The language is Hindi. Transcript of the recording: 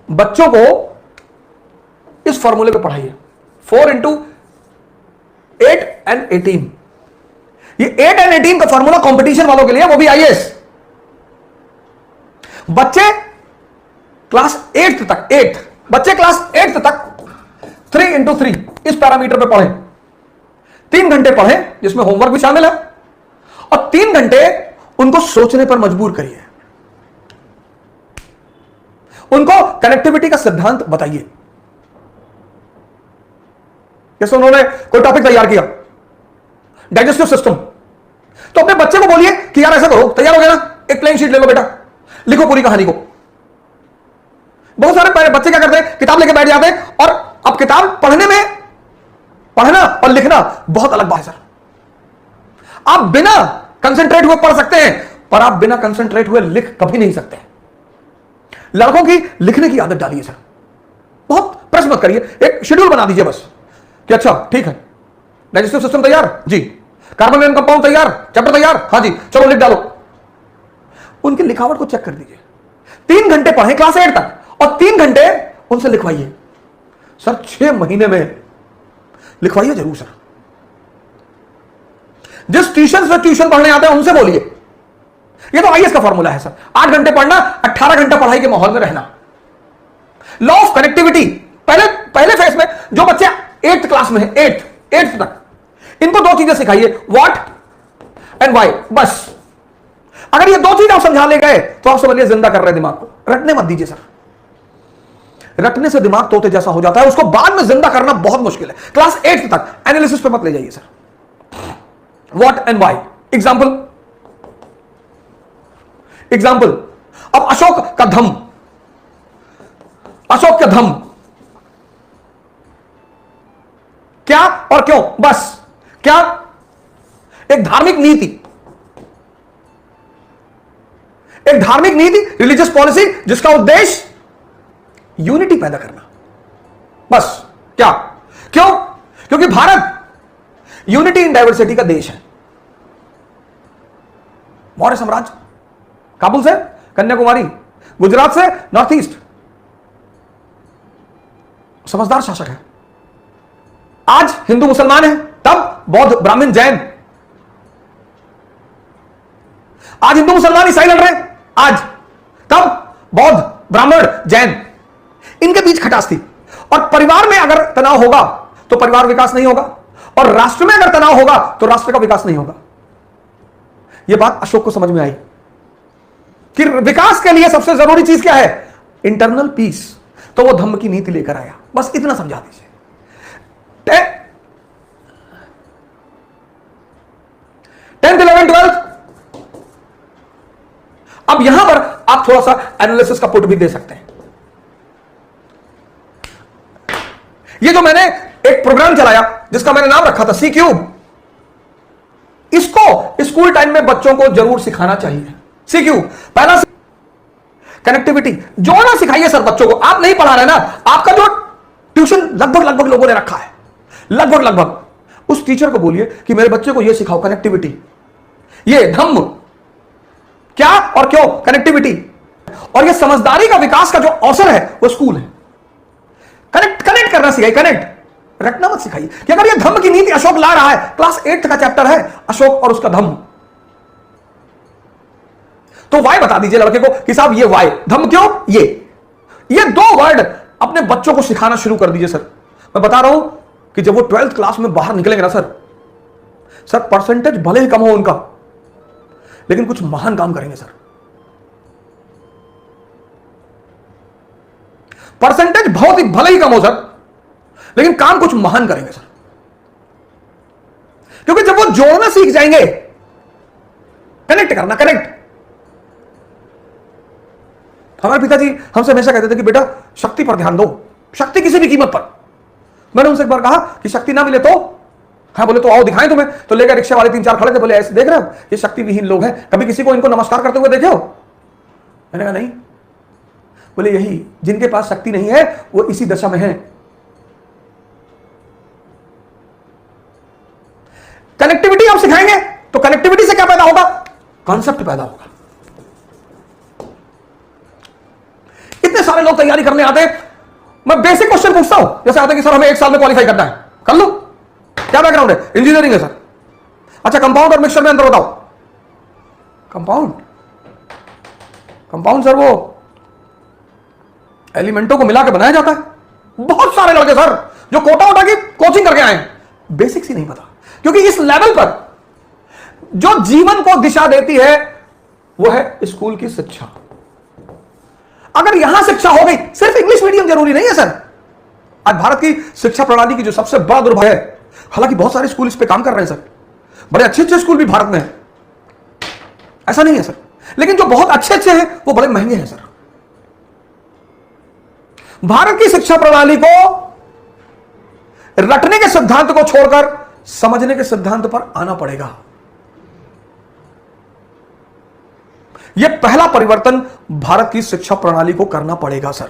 बच्चों को इस फॉर्मूले को पढ़ाइए, 4 इंटू 8 एंड 18। ये 8 एंड 18 का फॉर्मूला कंपटीशन वालों के लिए, वो भी आईएएस। बच्चे क्लास 8th तक, 8 बच्चे क्लास 8th तक 3 इंटू 3 इस पैरामीटर पे पढ़ें। 3 घंटे पढ़ें जिसमें होमवर्क भी शामिल है, और 3 घंटे उनको सोचने पर मजबूर करिए। उनको कनेक्टिविटी का सिद्धांत बताइए। जैसे उन्होंने कोई टॉपिक तैयार किया, डाइजेस्टिव सिस्टम, तो अपने बच्चे को बोलिए कि यार ऐसा करो, तैयार हो गया ना, एक प्लेन शीट ले लो बेटा, लिखो पूरी कहानी को। बहुत सारे बच्चे क्या करते हैं, किताब लेके बैठ जाते हैं, और अब किताब पढ़ने में, पढ़ना और लिखना बहुत अलग बात है सर। आप बिना कंसंट्रेट हुए पढ़ सकते हैं, पर आप बिना कंसंट्रेट हुए लिख कभी नहीं सकते। लड़कों की लिखने की आदत डालिए सर, बहुत प्रेस मत करिए, एक शेड्यूल बना दीजिए बस कि अच्छा ठीक है, डाइजेस्टिव सिस्टम तैयार जी, कार्बन कंपाउंड तैयार, चैप्टर तैयार, हाँ जी चलो लिख डालो। उनकी लिखावट को चेक कर दीजिए। 3 घंटे पढ़े क्लास 8 तक, और 3 घंटे उनसे लिखवाइए सर। 6 महीने में लिखवाइए जरूर सर। जिस ट्यूशन पढ़ने आते हैं उनसे बोलिए, ये तो आईएएस का फॉर्मूला है सर। 8 घंटे पढ़ना, 18 घंटा पढ़ाई के माहौल में रहना। लॉ ऑफ कनेक्टिविटी, पहले फेज में जो बच्चे 8th क्लास में है, 8th तक, इनको 2 चीजें सिखाइए, व्हाट एंड व्हाई, बस। अगर ये 2 चीज आप समझा ले गए तो आप समझिए जिंदा कर रहे दिमाग को। रटने मत दीजिए सर, रटने से दिमाग तोते जैसा हो जाता है, उसको बाद में जिंदा करना बहुत मुश्किल है। क्लास 8th तक एनालिसिस पे मत ले जाइए sir. What and why, example. अब अशोक का धम्म, अशोक का धम्म क्या और क्यों, बस। क्या? एक धार्मिक नीति, एक धार्मिक नीति, रिलीजियस पॉलिसी, जिसका उद्देश्य यूनिटी पैदा करना, बस। क्या? क्यों? क्योंकि भारत यूनिटी इन डाइवर्सिटी का देश है। मौर्य साम्राज्य काबुल से कन्याकुमारी, गुजरात से नॉर्थ ईस्ट, समझदार शासक है। आज हिंदू मुसलमान है, तब बौद्ध ब्राह्मण जैन। आज हिंदू मुसलमान ईसाई लड़ रहे हैं, आज, तब बौद्ध ब्राह्मण जैन। इनके बीच खटास थी। और परिवार में अगर तनाव होगा तो परिवार विकास नहीं होगा, और राष्ट्र में अगर तनाव होगा तो राष्ट्र का विकास नहीं होगा। यह बात अशोक को समझ में आई कि विकास के लिए सबसे जरूरी चीज क्या है, इंटरनल पीस। तो वो धम्म की नीति लेकर आया, बस इतना समझा दीजिए। 10th 11th 12th, अब यहां पर आप थोड़ा सा एनालिसिस का पुट भी दे सकते हैं। ये जो मैंने एक प्रोग्राम चलाया जिसका मैंने नाम रखा था सी क्यूब, इसको स्कूल टाइम में बच्चों को जरूर सिखाना चाहिए। सी क्यूब, पहला कनेक्टिविटी जोड़ना सिखाइए सर बच्चों को। आप नहीं पढ़ा रहे ना, आपका जो ट्यूशन लगभग लोगों ने रखा है, लगभग उस टीचर को बोलिए कि मेरे बच्चे को यह सिखाओ, कनेक्टिविटी, ये धम्म क्या और क्यों, कनेक्टिविटी। और ये समझदारी का विकास का जो अवसर है वो स्कूल है। कनेक्ट करना सिखाइए, कनेक्ट, रटना मत सिखाइए। कि अगर ये धम्म की नीति अशोक ला रहा है, क्लास 8th का चैप्टर है अशोक और उसका धम्म, तो वाई बता दीजिए लड़के को कि साहब ये वाई, धम्म क्यों, ये 2 वर्ड अपने बच्चों को सिखाना शुरू कर दीजिए सर। मैं बता रहा हूं कि जब वो 12th क्लास में बाहर निकलेंगे ना सर परसेंटेज भले ही कम हो उनका, लेकिन कुछ महान काम करेंगे सर। परसेंटेज बहुत ही भले ही कम हो सर, लेकिन काम कुछ महान करेंगे सर। क्योंकि जब वो जोड़ना सीख जाएंगे, कनेक्ट करना, कनेक्ट। हमारे पिताजी हमसे हमेशा कहते थे कि बेटा शक्ति पर ध्यान दो, शक्ति किसी भी कीमत पर। मैंने उनसे एक बार कहा कि शक्ति ना मिले तो, हाँ बोले तो आओ दिखाएं तुम्हें। तो लेकर रिक्शा वाले 3-4 खड़े थे, बोले ऐसे देख रहे हो ये शक्ति विहीन लोग हैं, कभी किसी को इनको नमस्कार करते हुए देखे हो? मैंने कहा नहीं। बोले यही जिनके पास शक्ति नहीं है वो इसी दशा में है। कनेक्टिविटी आप सिखाएंगे तो कनेक्टिविटी से क्या पैदा होगा, कॉन्सेप्ट पैदा होगा। इतने सारे लोग तैयारी करने आते हैं, मैं बेसिक क्वेश्चन पूछता हूं, जैसे आता है कि सर हमें 1 साल में क्वालिफाई करना है, कर लो। क्या बैकग्राउंड है? इंजीनियरिंग है सर। अच्छा, कंपाउंड और मिक्सचर में अंतर बताओ। कंपाउंड सर वो एलिमेंटों को मिला के बनाया जाता है। बहुत सारे लड़के सर जो कोटा वोटा की कोचिंग करके आए हैं, बेसिक्स ही नहीं पता, क्योंकि इस लेवल पर जो जीवन को दिशा देती है वो है स्कूल की शिक्षा। अगर यहां शिक्षा हो गई, सिर्फ इंग्लिश मीडियम जरूरी नहीं है सर। आज भारत की शिक्षा प्रणाली की जो सबसे बड़ा दुर्भाग्य है, हालांकि बहुत सारे स्कूल इस पे काम कर रहे हैं सर, बड़े अच्छे अच्छे स्कूल भी भारत में हैं, ऐसा नहीं है सर, लेकिन जो बहुत अच्छे अच्छे हैं वो बड़े महंगे हैं सर। भारत की शिक्षा प्रणाली को रटने के सिद्धांत को छोड़कर समझने के सिद्धांत पर आना पड़ेगा। यह पहला परिवर्तन भारत की शिक्षा प्रणाली को करना पड़ेगा सर।